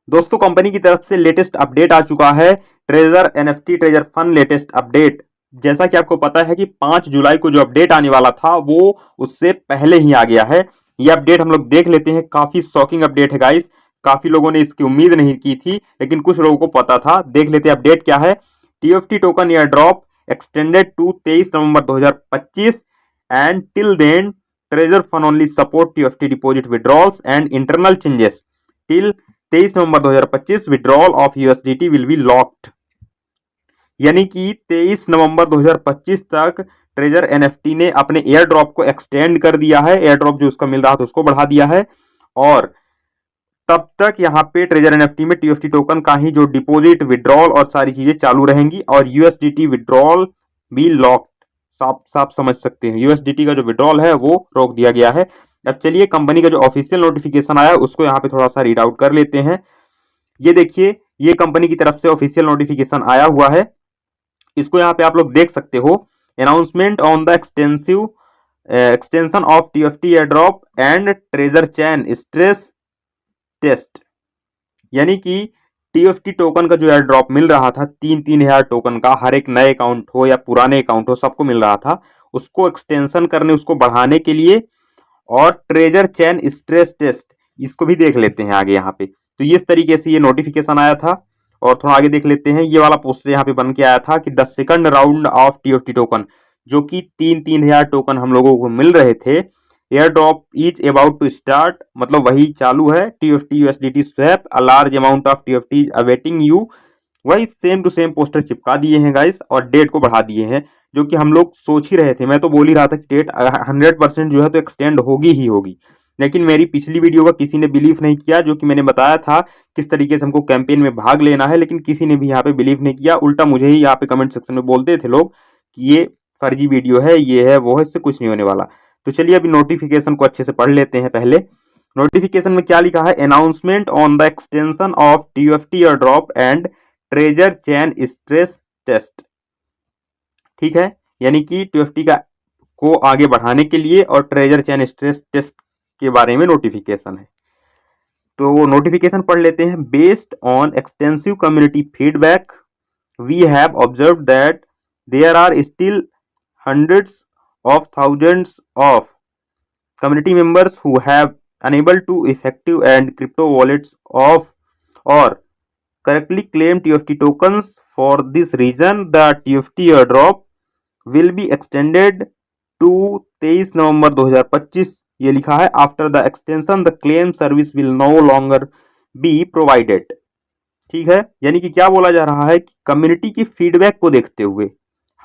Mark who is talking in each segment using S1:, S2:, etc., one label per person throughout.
S1: दोस्तों कंपनी की तरफ से लेटेस्ट अपडेट आ चुका है। Treasure NFT treasure fund latest update. जैसा कि आपको पता है कि 5 जुलाई को जो अपडेट आने वाला था वो उससे पहले ही आ गया है। ये अपडेट हम लोग देख लेते हैं। काफी शॉकिंग अपडेट है गाइस। काफी लोगों ने इसकी उम्मीद नहीं की थी, लेकिन कुछ लोगों को पता था। देख लेते हैं अपडेट क्या है। TFT token air drop extended to 23 November 2025 and till then treasure fund only support TFT deposit withdrawals and internal changes till 23 November 2025 withdrawal of USDT will be locked. यानी कि 23 नवंबर 2025 तक ट्रेजर एनएफटी ने अपने air drop को extend कर दिया है। Air drop जो उसका मिल रहा था उसको बढ़ा दिया है, और तब तक यहाँ पे ट्रेजर एनएफटी में टीएफटी टोकन का ही जो डिपॉजिट विड्रॉल और सारी चीजें चालू रहेंगी, और यूएसडीटी विड्रॉल भी लॉक्ड। साफ साफ समझ सकते हैं, यूएसडीटी का जो विड्रॉल है वो रोक दिया गया है। अब चलिए कंपनी का जो ऑफिशियल नोटिफिकेशन आया उसको यहाँ पे थोड़ा सा रीड आउट कर लेते हैं। ये देखिए, ये कंपनी की तरफ से ऑफिशियल नोटिफिकेशन आया हुआ है। इसको यहाँ पे आप लोग देख सकते हो। Announcement on the extension of TFT air drop and treasure chain stress test. यानी कि टीएफटी टोकन का जो एयर ड्रॉप मिल रहा था 3,000 टोकन का, हर एक नए अकाउंट हो या पुराने अकाउंट हो सबको मिल रहा था, उसको एक्सटेंशन करने, उसको बढ़ाने के लिए, और ट्रेजर चैन स्ट्रेस टेस्ट इसको भी देख लेते हैं आगे यहाँ पे। तो इस तरीके से ये नोटिफिकेशन आया था। और थोड़ा आगे देख लेते हैं। ये वाला पोस्टर यहाँ पे बन के आया था कि the second round of TFT token, जो कि 3,000 टोकन हम लोगों को मिल रहे थे, air drop is about to start, मतलब वही चालू है। TFT USDT swap a large amount of TFT is awaiting you. वही सेम टू सेम पोस्टर चिपका दिए हैं गाइस, और डेट को बढ़ा दिए हैं, जो कि हम लोग सोच ही रहे थे। मैं तो बोल ही रहा था कि डेट 100% जो है तो एक्सटेंड होगी ही होगी, लेकिन मेरी पिछली वीडियो का किसी ने बिलीव नहीं किया। जो कि मैंने बताया था किस तरीके से हमको कैंपेन में भाग लेना है, लेकिन किसी ने भी यहाँ पे बिलीव नहीं किया। उल्टा मुझे ही यहाँ पे कमेंट सेक्शन में बोलते थे लोग कि ये फर्जी वीडियो है, ये है वो है, इससे कुछ नहीं होने वाला। तो चलिए अभी नोटिफिकेशन को अच्छे से पढ़ लेते हैं। पहले नोटिफिकेशन में क्या लिखा है। Announcement on the extension of TFT air drop and treasure chain stress test. ठीक है, यानी कि टीएफटी का को आगे बढ़ाने के लिए और ट्रेजर चैन स्ट्रेस टेस्ट के बारे में नोटिफिकेशन है। तो नोटिफिकेशन पढ़ लेते हैं। Based on extensive community feedback we have observe that there are still hundreds of thousands of community members who have unable to effective and crypto wallets of or correctly claim TFT tokens. For this reason, the TFT airdrop will be extended to 23 November 2025। ये लिखा है। After the extension the claim service will no longer be provided. ठीक है, यानी कि क्या बोला जा रहा है कि कम्युनिटी की फीडबैक को देखते हुए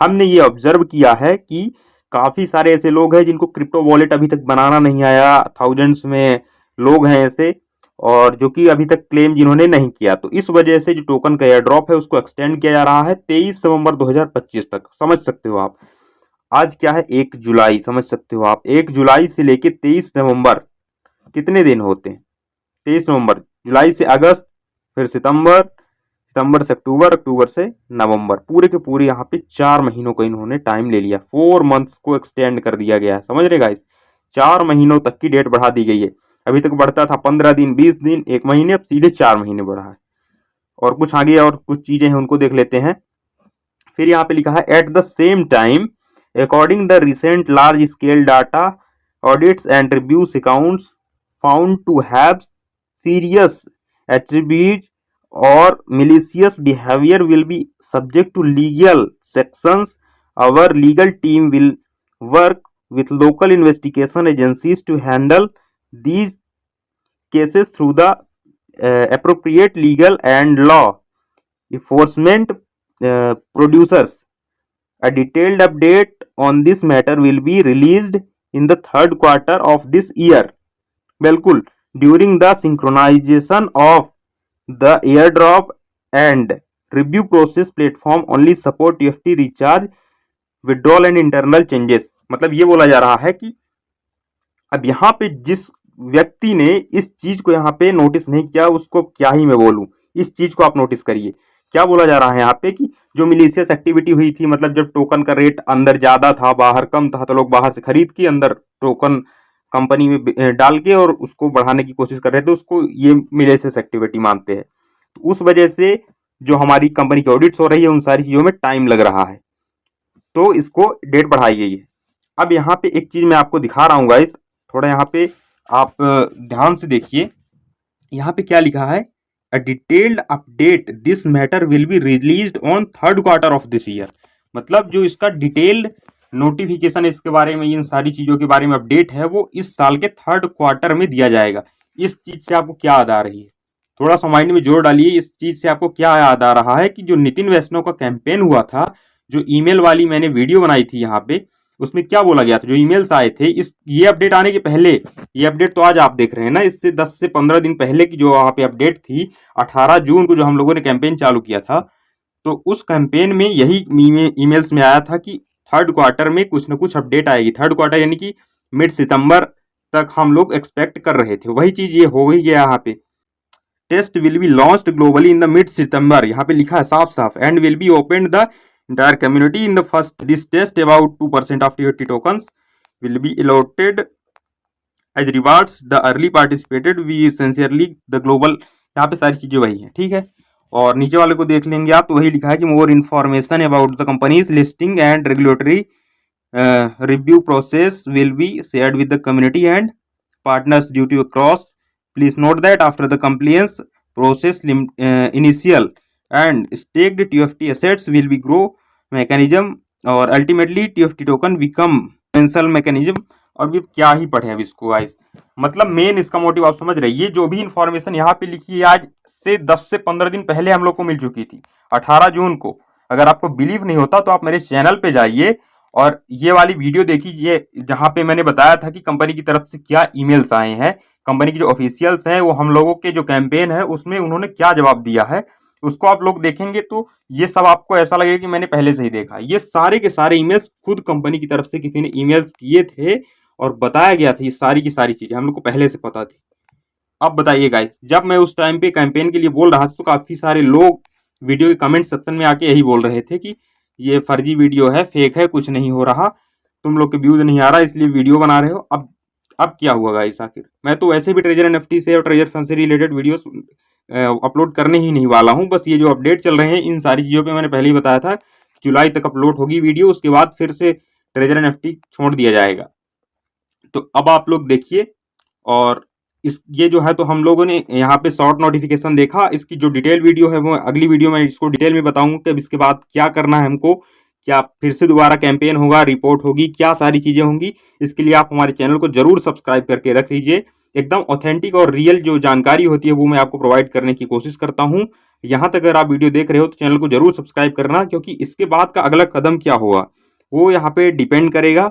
S1: हमने ये ऑब्जर्व किया है कि काफी सारे ऐसे लोग हैं जिनको क्रिप्टो वॉलेट अभी तक बनाना नहीं आया। थाउजेंड्स में लोग हैं ऐसे, और जो कि अभी तक क्लेम जिन्होंने नहीं किया। तो इस वजह से जो टोकन का एयर ड्रॉप है उसको एक्सटेंड किया जा रहा है 23 नवंबर 2025 तक। समझ सकते हो आप, आज क्या है 1 जुलाई, समझ सकते हो आप। 1 जुलाई से लेके 23 नवंबर कितने दिन होते हैं। 23 नवंबर, जुलाई से अगस्त, फिर सितंबर, सितंबर से अक्टूबर, अक्टूबर से नवंबर, पूरे के पूरे यहाँ पे 4 महीनों का इन्होंने टाइम ले लिया। 4 मंथ्स को एक्सटेंड कर दिया गया है। समझ रहे गाइस, 4 महीनों तक की डेट बढ़ा दी गई है। अभी तक बढ़ता था 15 दिन, 20 दिन, 1 महीने, अब सीधे 4 महीने बढ़ा है। और कुछ आगे और कुछ चीजें हैं उनको देख लेते हैं। फिर यहाँ पे लिखा है at the same time according the recent large scale data audits and reviews accounts found to have serious attribute or malicious behavior will be subject to legal sections. Our legal team will work with local investigation agencies to handle these cases through the appropriate legal and law enforcement producers. A detailed update on this matter will be released in the third quarter of this year. बिल्कुल, during the synchronization of the airdrop and review process platform only support TFT recharge withdrawal and internal changes। मतलब ये बोला जा रहा है कि अब यहाँ पे जिस व्यक्ति ने इस चीज को यहाँ पे नोटिस नहीं किया उसको क्या ही मैं बोलूं, इस चीज को आप नोटिस करिए। क्या बोला जा रहा है यहाँ पे कि जो मिलीशियस एक्टिविटी हुई थी, मतलब जब टोकन का रेट अंदर ज्यादा था बाहर कम था, तो लोग बाहर से खरीद के अंदर टोकन कंपनी में डाल के और उसको बढ़ाने की कोशिश कर रहे थे, उसको ये मिलेसियस एक्टिविटी मानते हैं। तो उस वजह से जो हमारी कंपनी की ऑडिट्स हो रही है उन सारी चीज़ों में टाइम लग रहा है, तो इसको डेट बढ़ाई गई है। अब यहाँ पे एक चीज़ मैं आपको दिखा रहा हूँ गाइस, थोड़ा यहाँ पे आप ध्यान से देखिए। यहाँ पे क्या लिखा है, a detailed update this matter will be released on third quarter of this year. मतलब जो इसका डिटेल्ड नोटिफिकेशन इसके बारे में, इन सारी चीज़ों के बारे में अपडेट है, वो इस साल के थर्ड क्वार्टर में दिया जाएगा। इस चीज़ से आपको क्या याद आ रही है, थोड़ा सा माइंड में जोर डालिए। इस चीज़ से आपको क्या याद आ रहा है कि जो नितिन वैष्णव का कैंपेन हुआ था, जो ईमेल वाली मैंने वीडियो बनाई थी यहाँ पे, उसमें क्या बोला गया था, जो ईमेल्स आए थे इस ये अपडेट आने के पहले, ये अपडेट तो आज आप देख रहे हैं ना, इससे 10 से 15 दिन पहले की जो वहाँ पे अपडेट थी, 18 जून को जो हम लोगों ने कैंपेन चालू किया था, तो उस कैंपेन में यही ईमेल्स में आया था कि थर्ड क्वार्टर में कुछ ना कुछ अपडेट आएगी। थर्ड क्वार्टर यानी कि मिड सितंबर तक हम लोग एक्सपेक्ट कर रहे थे, वही चीज़ ये हो ही गया। यहाँ पे test will be launched globally in the mid September, यहाँ पे लिखा है साफ साफ, and will be open the entire community in the first this test about 2% of TFT tokens will be allotted as rewards the early participated we sincerely the global। यहाँ पे सारी चीज़ें वही हैं, ठीक है। और नीचे वाले को देख लेंगे आप, तो वही लिखा है कि more information about the companies listing and regulatory review process will be shared with the community and partners due to cross. Please note that after the compliance process initial and staked TFT assets will be grow mechanism और ultimately TFT token become potential mechanism। और भी क्या ही पढ़े अब इसको guys, मतलब main इसका motive आप समझ रही है। जो भी इंफॉर्मेशन यहाँ पे लिखी है आज से 10 से 15 दिन पहले हम लोग को मिल चुकी थी, 18 जून को। अगर आपको बिलीव नहीं होता तो आप मेरे चैनल पे जाइए और ये वाली वीडियो देखिए, जहाँ पे मैंने बताया था कि कंपनी की तरफ से क्या ईमेल्स आए हैं, कंपनी के जो ऑफिशियल्स हैं वो हम लोगों के जो कैंपेन है उसमें उन्होंने क्या जवाब दिया है, उसको आप लोग देखेंगे तो ये सब आपको ऐसा लगेगा कि मैंने पहले से ही देखा। ये सारे के सारे ईमेल्स खुद कंपनी की तरफ से किसी ने ईमेल्स किए थे और बताया गया था, ये सारी की सारी चीज़ें हम लोग को पहले से पता थी। अब बताइए गाइस, जब मैं उस टाइम पे कैंपेन के लिए बोल रहा था तो काफ़ी सारे लोग वीडियो के कमेंट सेक्शन में आके यही बोल रहे थे कि ये फर्जी वीडियो है, फेक है, कुछ नहीं हो रहा, तुम लोग के व्यूज़ नहीं आ रहा इसलिए वीडियो बना रहे हो। अब क्या हुआ गाइस, आखिर मैं तो वैसे भी ट्रेजर एनएफटी से और ट्रेजर फंड से रिलेटेड वीडियोस अपलोड करने ही नहीं वाला हूं। बस ये जो अपडेट चल रहे हैं इन सारी चीज़ों पे मैंने पहले ही बताया था जुलाई तक अपलोड होगी वीडियो, उसके बाद फिर से ट्रेजर एनएफटी छोड़ दिया जाएगा। तो अब आप लोग देखिए, और ये जो है तो हम लोगों ने यहाँ पे शॉर्ट नोटिफिकेशन देखा, इसकी जो डिटेल वीडियो है वो अगली वीडियो में इसको डिटेल में बताऊंगा कि अब इसके बाद क्या करना है हमको, क्या फिर से दोबारा कैंपेन होगा, रिपोर्ट होगी, क्या सारी चीज़ें होंगी। इसके लिए आप हमारे चैनल को जरूर सब्सक्राइब करके रख लीजिए। एकदम ऑथेंटिक और रियल जो जानकारी होती है वो मैं आपको प्रोवाइड करने की कोशिश करता हूँ। यहाँ तक अगर आप वीडियो देख रहे हो तो चैनल को जरूर सब्सक्राइब करना, क्योंकि इसके बाद का अगला कदम क्या होगा वो यहाँ पे डिपेंड करेगा।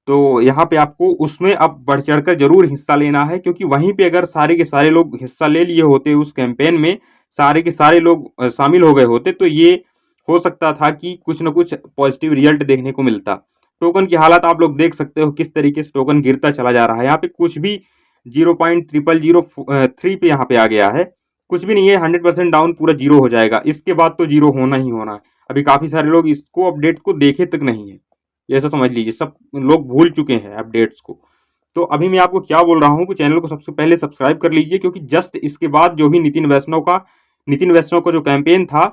S1: तो यहाँ पे आपको उसमें अब बढ़ चढ़ कर जरूर हिस्सा लेना है, क्योंकि वहीं पे अगर सारे के सारे लोग हिस्सा ले लिए होते, उस कैंपेन में सारे के सारे लोग शामिल हो गए होते, तो ये हो सकता था कि कुछ ना कुछ पॉजिटिव रिजल्ट देखने को मिलता। टोकन की हालत आप लोग देख सकते हो किस तरीके से टोकन गिरता चला जा रहा है। यहाँ पे कुछ भी 0.0003 पे यहाँ पे आ गया है, कुछ भी नहीं है, 100% डाउन, पूरा जीरो हो जाएगा। इसके बाद तो जीरो होना ही होना है। अभी काफ़ी सारे लोग इसको अपडेट को देखे तक नहीं है, ऐसा समझ लीजिए, सब लोग भूल चुके हैं अपडेट्स को। तो अभी मैं आपको क्या बोल रहा हूँ कि चैनल को सबसे पहले सब्सक्राइब कर लीजिए, क्योंकि जस्ट इसके बाद जो भी नितिन वैष्णव का जो कैंपेन था,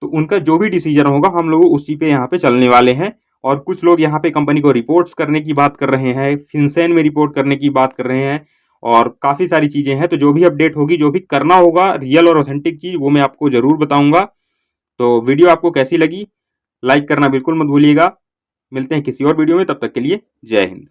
S1: तो उनका जो भी डिसीजन होगा हम लोग उसी पे यहाँ पे चलने वाले हैं। और कुछ लोग यहाँ पे कंपनी को रिपोर्ट्स करने की बात कर रहे हैं, फिनसेन में रिपोर्ट करने की बात कर रहे हैं, और काफ़ी सारी चीज़ें हैं। तो जो भी अपडेट होगी, जो भी करना होगा रियल और ऑथेंटिक चीज़, वो मैं आपको ज़रूर बताऊँगा। तो वीडियो आपको कैसी लगी, लाइक करना बिल्कुल मत भूलिएगा। मिलते हैं किसी और वीडियो में, तब तक के लिए जय हिंद।